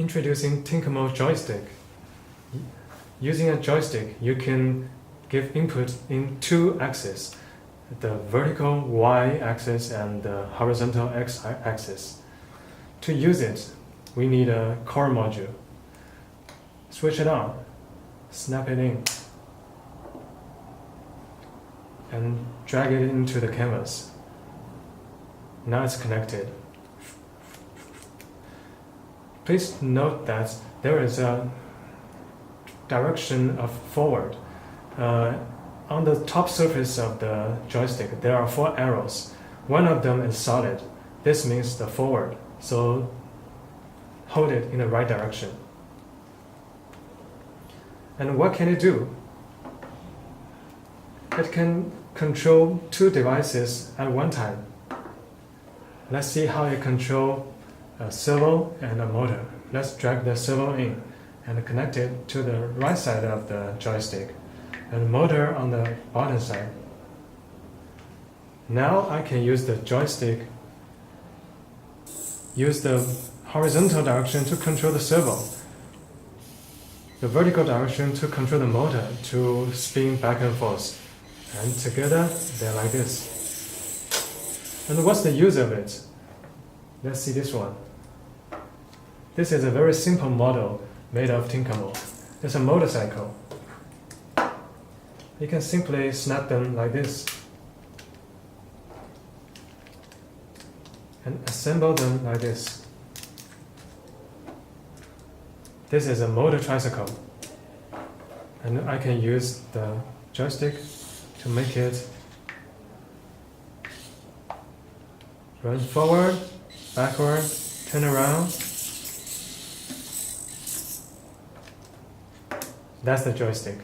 Introducing Tinkermo Joystick. Using a joystick, you can give input in two axes, the vertical y-axis and the horizontal x-axis. To use it, we need a core module. Switch it on, snap it in, and drag it into the canvas. Now it's connected. Please note that there is a direction of forward. On the top surface of the joystick, there are 4 arrows. One of them is solid. This means the forward, so hold it in the right direction. And what can it do? It can control 2 devices at one time. Let's see how it controls a servo and a motor. Let's drag the servo in and connect it to the right side of the joystick and the motor on the bottom side. Now I can use the joystick, use the horizontal direction to control the servo, the vertical direction to control the motor to spin back and forth, and together they're like this. And what's the use of it? Let's see this one. This is a very simple model made of Tinkermo. It's a motorcycle. You can simply snap them like this and assemble them like this. This is a motor tricycle, and I can use the joystick to make it run forward, backward, turn around. That's the joystick.